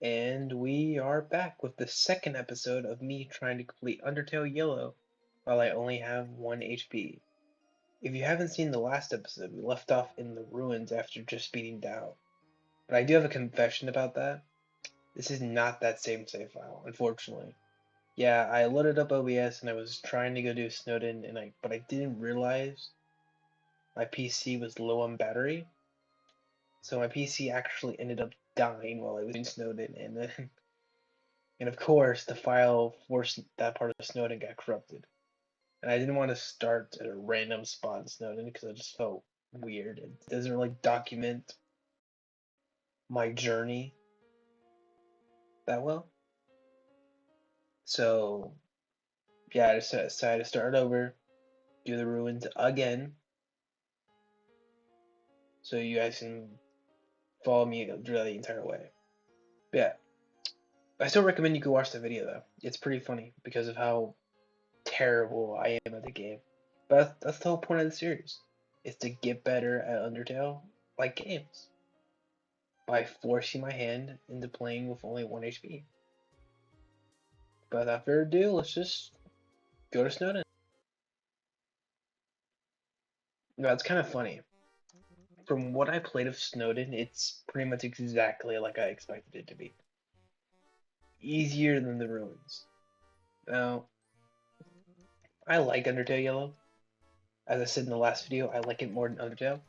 And we are back with the second episode of me trying to complete Undertale Yellow while I only have 1 HP. If you haven't seen the last episode, we left off in the ruins after just beating Dao. But I do have a confession about that. This is not that same save file, unfortunately. Yeah, I loaded up OBS and I was trying to go do Snowdin, but I didn't realize my PC was low on battery. So my PC actually ended up dying while I was doing Snowdin, and then and of course, the file for that part of Snowdin got corrupted. And I didn't want to start at a random spot in Snowdin because it just felt weird. It doesn't really document my journey that well. So, yeah, I just decided to start over, do the ruins again, so you guys can follow me through the entire way. But yeah, I still recommend you go watch the video though. It's pretty funny because of how terrible I am at the game. But that's the whole point of the series, is to get better at Undertale like games by forcing my hand into playing with only 1 HP. But without further ado, let's just go to Snowdin. Now, it's kind of funny. From what I played of Snowdin, it's pretty much exactly like I expected it to be. Easier than the ruins. Now, I like Undertale Yellow. As I said in the last video, I like it more than Undertale.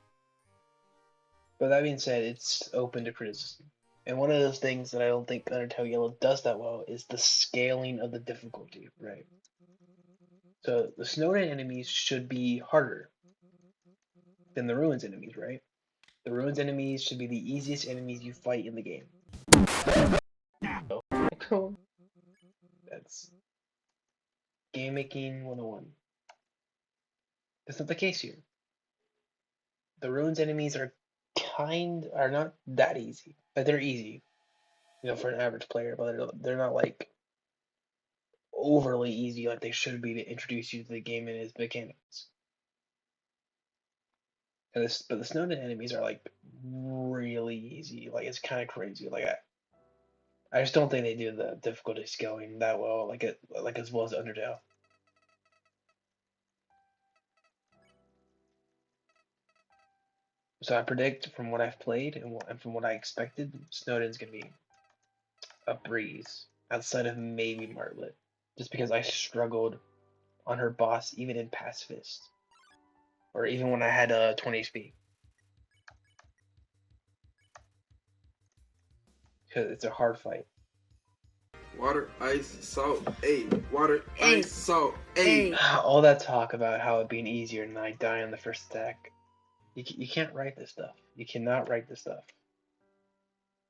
But that being said, it's open to criticism. And one of those things that I don't think Undertale Yellow does that well is the scaling of the difficulty, right? So the Snowdin enemies should be harder than the Ruins enemies, right? The Ruins enemies should be the easiest enemies you fight in the game. That's game making 101. That's not the case here. The Ruins enemies are not that easy. But they're easy, for an average player, but they're not like overly easy like they should be to introduce you to the game and its mechanics. But the Snowdin enemies are like really easy. Like it's kind of crazy. Like I just don't think they do the difficulty scaling that well, like as well as Undertale. So I predict from what I've played and from what I expected, Snowdin's gonna be a breeze outside of maybe Martlet, just because I struggled on her boss even in Pacifist, or even when I had 20 HP. Because it's a hard fight. Water, ice, salt, water, ice, salt, All that talk about how it being easier and I die on the first attack. You can't write this stuff. You cannot write this stuff.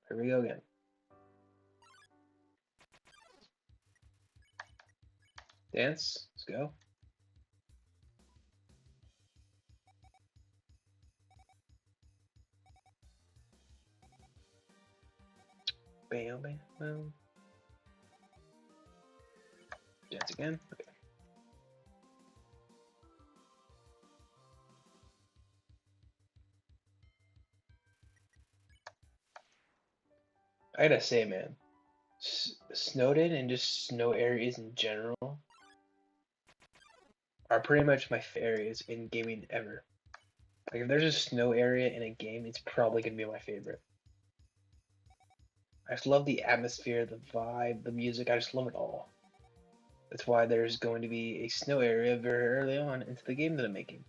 Here we go again. Dance. Let's go. Bam, bam, bam. Dance again. Okay. I gotta say, man, Snowdin and just snow areas in general are pretty much my favorite areas in gaming ever. Like if there's a snow area in a game, it's probably gonna be my favorite. I just love the atmosphere, the vibe, the music. I just love it all. That's why there's going to be a snow area very early on into the game that I'm making.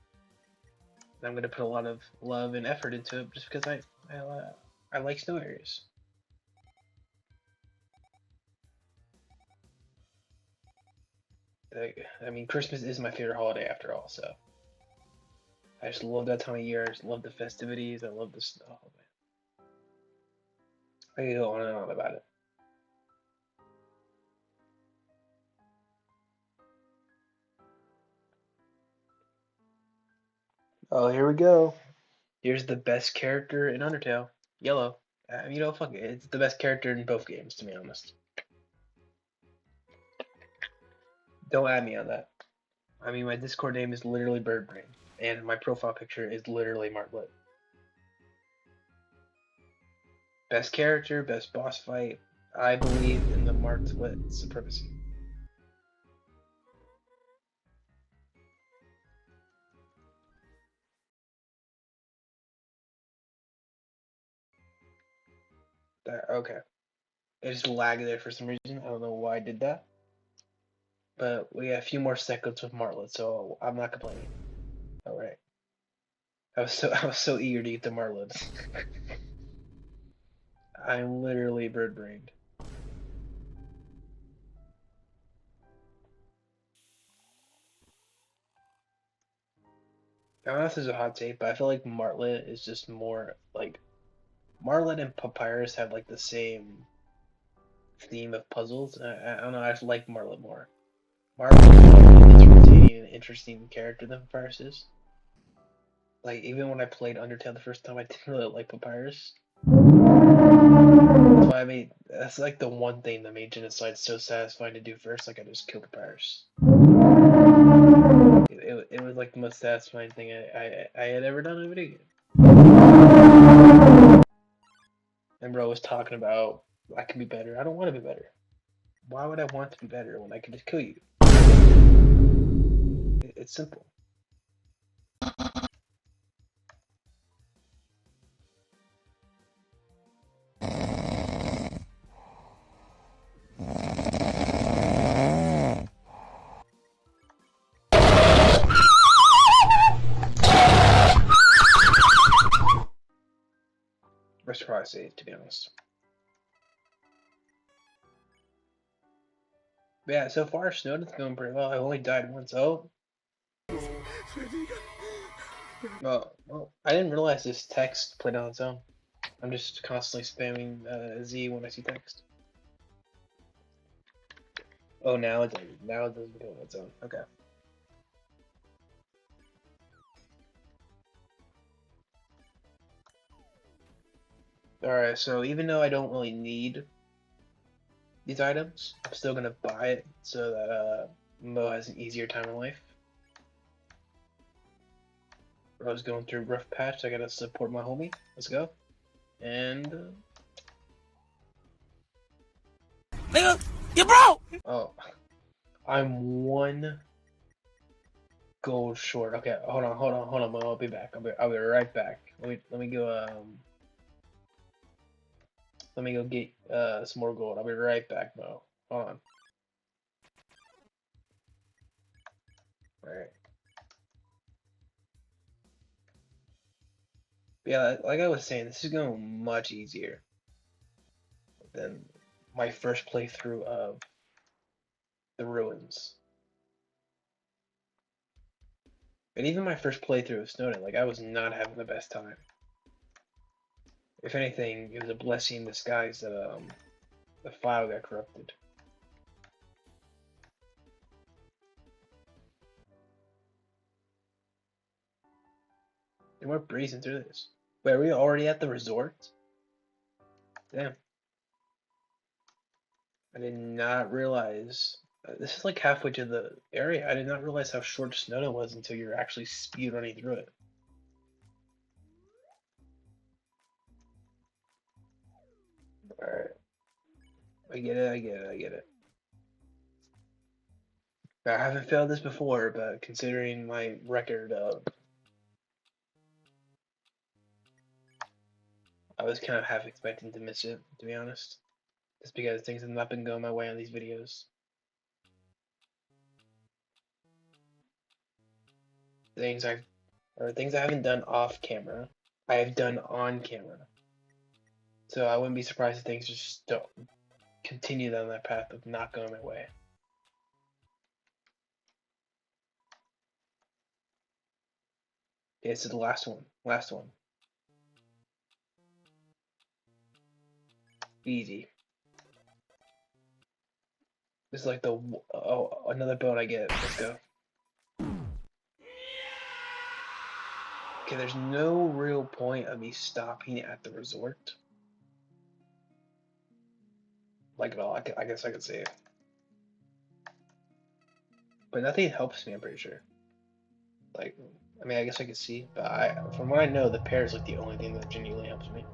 And I'm going to put a lot of love and effort into it just because I like snow areas. I mean, Christmas is my favorite holiday after all, so I just love that time of year. I just love the festivities. I love the snow. Oh, man. I can go on and on about it. Oh, here we go. Here's the best character in Undertale, Yellow. Fuck it. It's the best character in both games, to be honest. Don't add me on that. I mean, my Discord name is literally Birdbrain, and my profile picture is literally Martlet. Best character, best boss fight, I believe in the Martlet supremacy. Okay. It just lagged there for some reason. I don't know why I did that. But we got a few more seconds with Martlet, so I'm not complaining. Alright. I was so eager to get to Martlet. I'm literally bird brained. I don't know if this is a hot take, but I feel like Martlet is just more like Martlet and Papyrus have like the same theme of puzzles. I don't know, I just like Martlet more. Martlet is more entertaining and interesting character than Papyrus is. Like even when I played Undertale the first time, I didn't really like Papyrus. That's why I made that's like the one thing that made Genocide so satisfying to do first. Like I just killed Papyrus. It was like the most satisfying thing I had ever done in a video game. And bro was talking about I can be better. I don't want to be better. Why would I want to be better when I can just kill you? It's simple. I should probably say, to be honest. But yeah, so far Snowdin's going pretty well. I only died once. Oh. Well, I didn't realize this text played on its own. I'm just constantly spamming Z when I see text. Oh, now it doesn't. Now it doesn't go on its own. Okay. Alright, so even though I don't really need these items, I'm still gonna buy it so that Mo has an easier time in life. I was going through a rough patch, I gotta support my homie. Let's go. And Nigga, you broke! oh, I'm one gold short. Okay, hold on, Mo. I'll be back. I'll be right back. Let me go get some more gold. I'll be right back, Mo. Hold on. Alright. Yeah, like I was saying, this is going much easier than my first playthrough of the ruins. And even my first playthrough of Snowdin, like I was not having the best time. If anything, it was a blessing in disguise that the file got corrupted. And we're breezing through this. Wait, are we already at the resort? Damn. I did not realize. This is like halfway to the area. I did not realize how short Snowdin was until you're actually speedrunning through it. Alright. I get it. I haven't failed this before, but considering my record of, I was kind of half expecting to miss it, to be honest. Just because things have not been going my way on these videos. Things I haven't done off camera, I have done on camera. So I wouldn't be surprised if things just don't continue down that path of not going my way. Okay, this is the last one. Last one. Easy. This is like the another boat I get. Let's go. Okay, there's no real point of me stopping at the resort. Like at all. I guess I could say it. But nothing helps me, I'm pretty sure. Like, I mean, I guess I could see, but from what I know, the pear is like the only thing that genuinely helps me.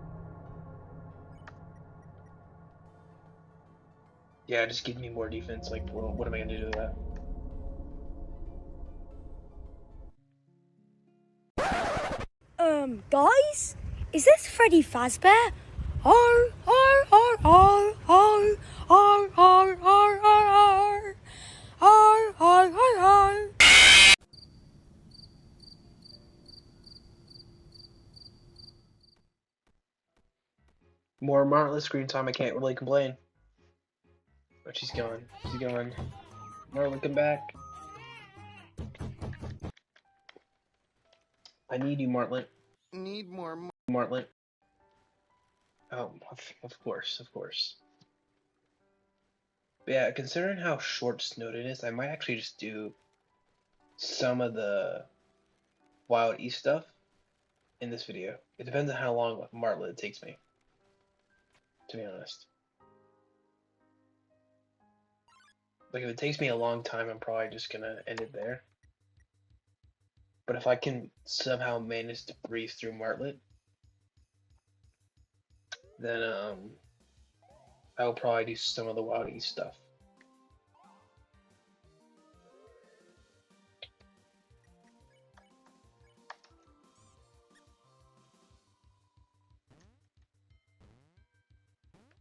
Yeah, just give me more defense. Like, well, what am I gonna do to that? Guys, is this Freddy Fazbear? Arr, arr, arr, arr, arr, arr, arr, arr, arr, arr, arr, arr, arr. More Martlet screen time. I can't really complain. But she's gone. She's gone. Martlet, come back. I need you, Martlet. Need more. Martlet. Oh, of course, of course. But yeah, considering how short Snowdin is, I might actually just do some of the Wild East stuff in this video. It depends on how long Martlet takes me, to be honest. Like, if it takes me a long time, I'm probably just gonna end it there. But if I can somehow manage to breeze through Martlet, then I will probably do some of the Wild East stuff.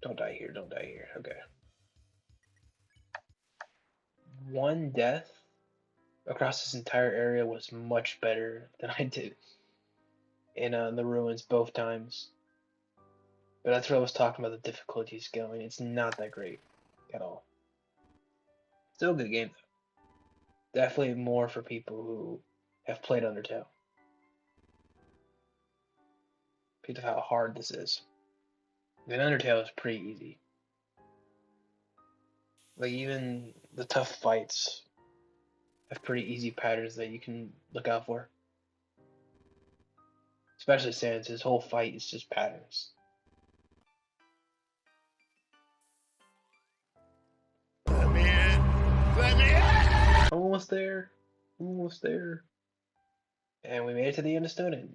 Don't die here, don't die here. Okay. One death across this entire area was much better than I did in the ruins both times. But that's what I was talking about, the difficulty scaling. It's not that great at all. Still a good game though. Definitely more for people who have played Undertale. Because of how hard this is. And Undertale is pretty easy. Like, even the tough fights have pretty easy patterns that you can look out for. Especially since his whole fight is just patterns. Almost there. Almost there. And we made it to the end of Snowdin.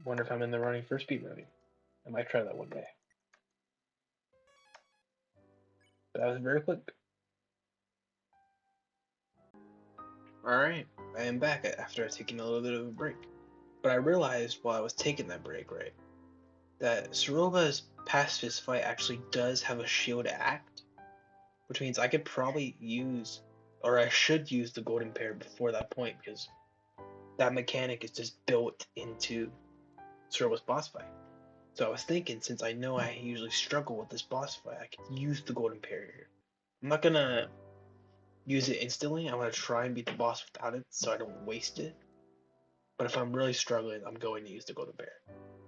Wonder if I'm in the running for speedrunning. I might try that one day. But that was very quick. Alright, I am back after taking a little bit of a break. But I realized while I was taking that break, right, that Soroba's pacifist fight actually does have a shield act, which means I could probably use, or I should use, the golden pair before that point, because that mechanic is just built into Soroba's boss fight. So I was thinking, since I know I usually struggle with this boss fight, I could use the golden pair here. I'm not gonna use it instantly. I'm gonna try and beat the boss without it, so I don't waste it. But if I'm really struggling, I'm going to use the golden pair.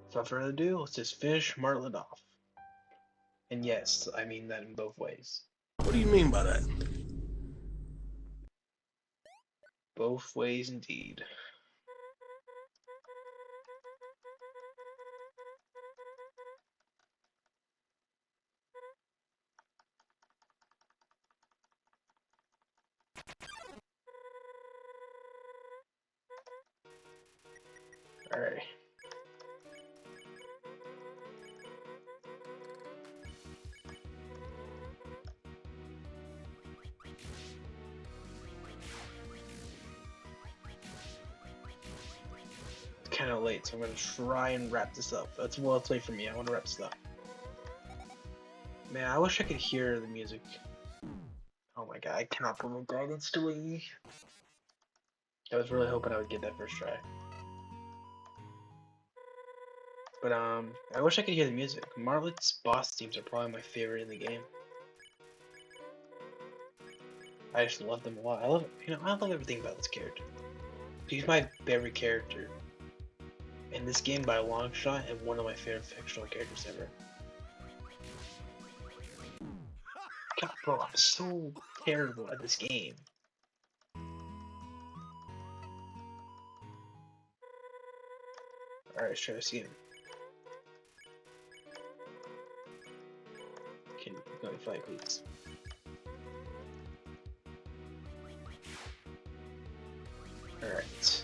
Without further ado, let's just finish Martlet off. And yes, I mean that in both ways. What do you mean by that? Both ways indeed. Alright. Kind of late, so I'm gonna try and wrap this up. That's well, it's late for me. I want to wrap this up. Man, I wish I could hear the music. Oh my god, I cannot believe that instantly. I was really hoping I would get that first try. But I wish I could hear the music. Martlet's boss themes are probably my favorite in the game. I just love them a lot. I love everything about this character. He's my favorite character in this game by a long shot, and one of my favorite fictional characters ever. God, bro, I'm so terrible at this game. Alright, let's try this again. Can you go and fight, please? Alright.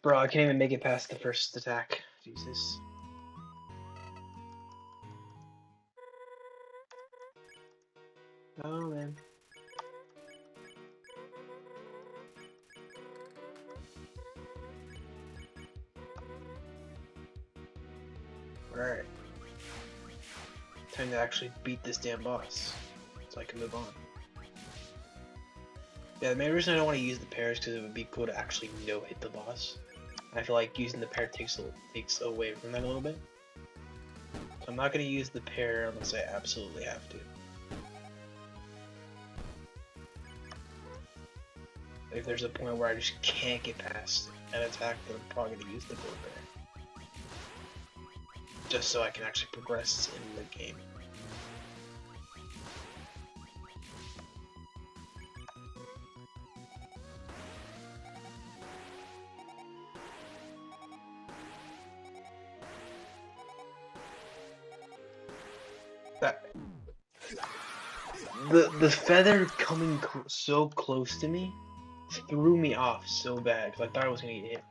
Bro, I can't even make it past the first attack. Jesus. Oh man. Alright. Time to actually beat this damn boss. So I can move on. Yeah, the main reason I don't want to use the pair is because it would be cool to actually no-hit the boss. I feel like using the pair takes away from that a little bit. So I'm not going to use the pair unless I absolutely have to. If there's a point where I just can't get past an attack, then I'm probably going to use the bow pair. Just so I can actually progress in the game. The feather coming so close to me threw me off so bad because I thought I was gonna get hit.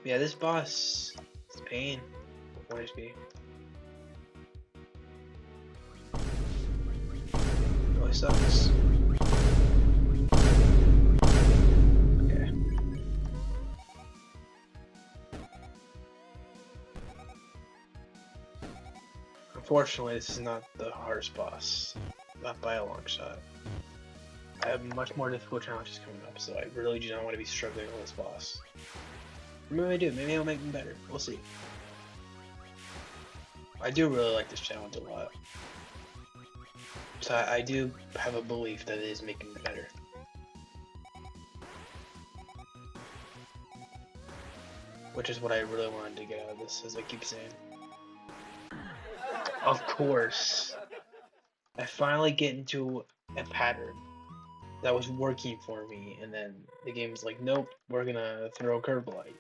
Yeah, this boss is pain. 1 HP. Really sucks. Okay. Unfortunately, this is not the hardest boss. Not by a long shot. I have much more difficult challenges coming up, so I really do not want to be struggling with this boss. Maybe I do. Maybe I'll make them better. We'll see. I do really like this challenge a lot. So I do have a belief that it is making it better. Which is what I really wanted to get out of this, as I keep saying. Of course. I finally get into a pattern that was working for me, and then the game's like, nope, we're gonna throw a curveball at you.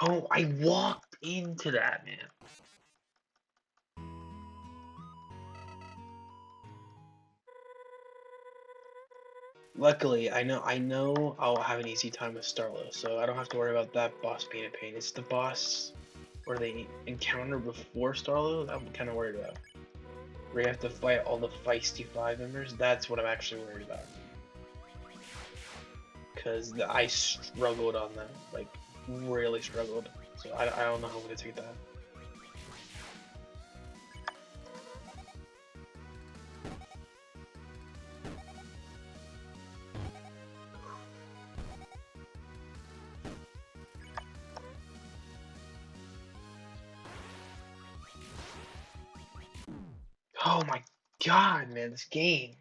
Oh, I walked into that, man. Luckily, I know I'll have an easy time with Starlo, so I don't have to worry about that boss being a pain. It's the boss where they encounter before Starlo that I'm kind of worried about. Where you have to fight all the feisty 5 members, that's what I'm actually worried about. Because I struggled on that, like, really struggled. So I don't know how I'm going to take that. Oh my god, man, this game.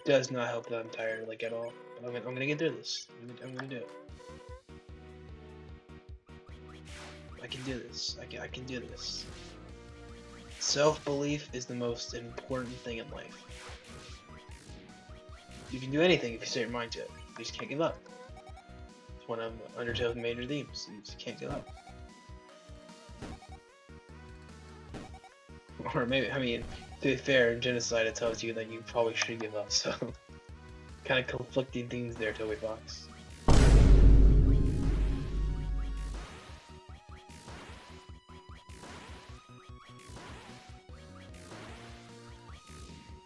Does not help that I'm tired, like, at all. But I'm gonna get through this. I'm gonna do it. I can do this. I can do this. Self-belief is the most important thing in life. You can do anything if you set your mind to it. You just can't give up. It's one of Undertale's major themes. You just can't give up. Or maybe, I mean, to be fair, in Genocide it tells you that you probably should give up, so kind of conflicting things there, Toby Fox.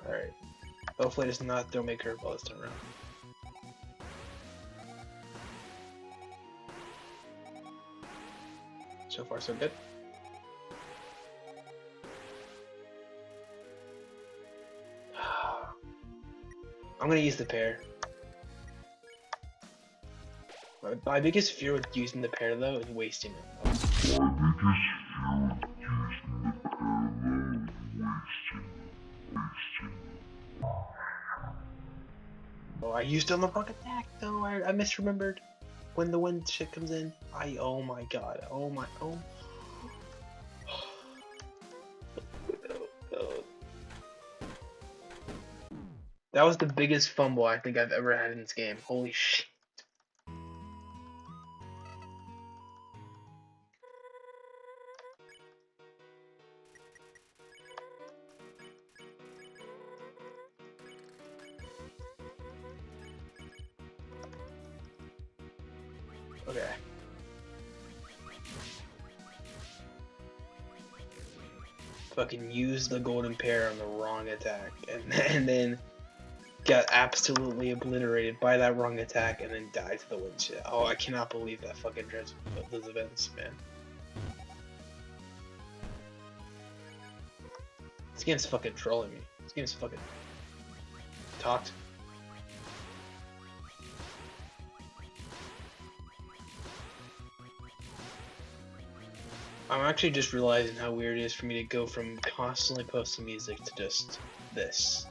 Alright. Hopefully it does not throw me a curveball this time around. So far so good. I'm gonna use the pair. My biggest fear with using the pair though is wasting it. Oh, I used it on the wrong attack though. I misremembered. when the wind shit comes in, oh my god, oh my, oh. That was the biggest fumble I think I've ever had in this game. Holy shit. Okay. Fucking used the golden pair on the wrong attack, and then got absolutely obliterated by that wrong attack, and then died to the wind shit. Oh, I cannot believe that fucking those events, man. This game's fucking trolling me. This game's fucking talked. I'm actually just realizing how weird it is for me to go from constantly posting music to just this.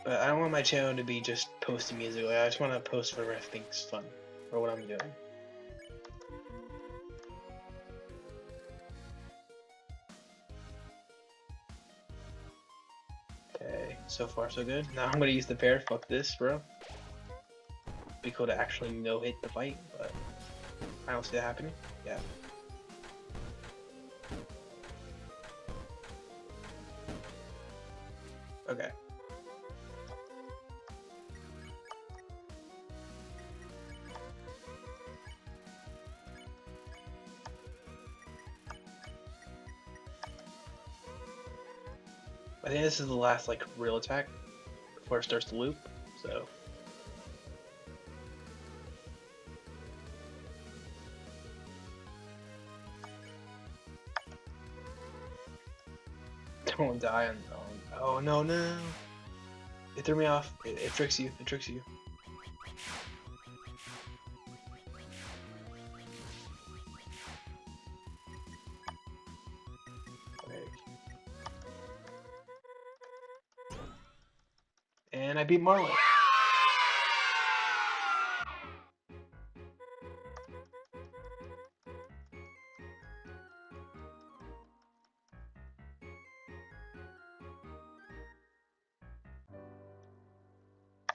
But I don't want my channel to be just posting music. Like, I just want to post whatever I think is fun or what I'm doing. Okay, so far so good. Now I'm gonna use the pair. Fuck this, bro. Be cool to actually no-hit the fight, but I don't see that happening. Yeah. Okay. I think this is the last like real attack before it starts to loop, so. Don't die on oh no no. It threw me off. It tricks you. It tricks you. Okay. And I beat Martlet.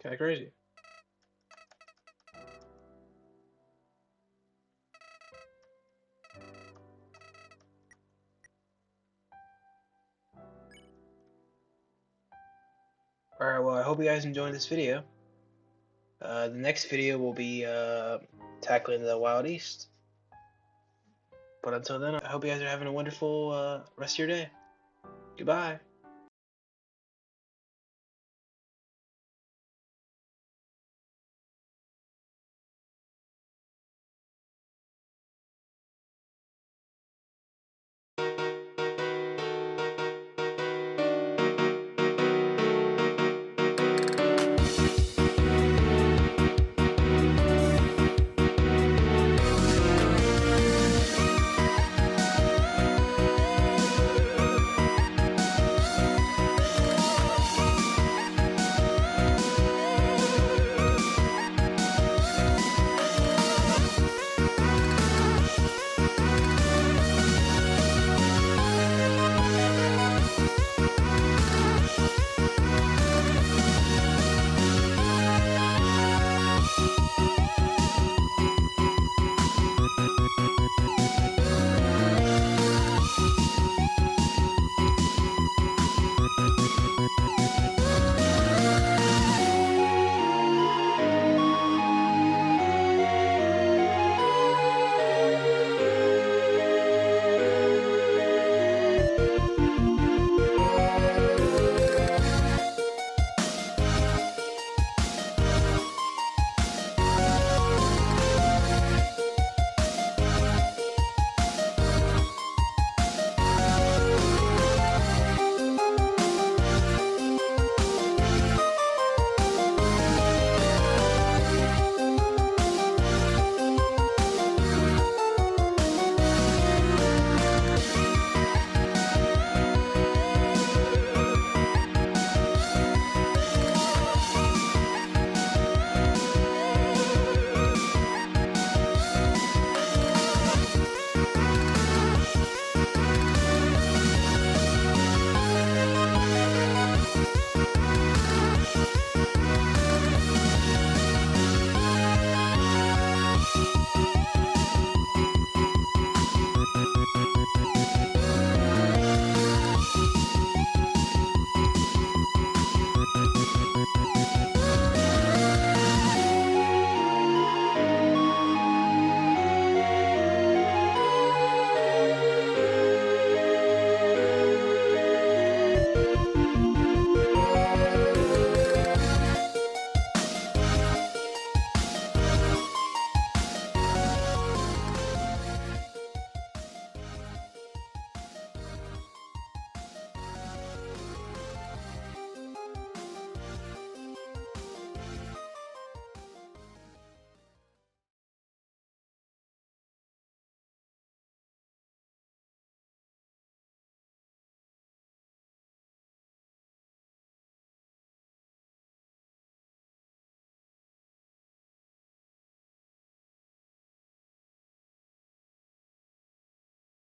Kinda crazy. Alright, well I hope you guys enjoyed this video. The next video will be tackling the Wild East. But until then, I hope you guys are having a wonderful rest of your day. Goodbye.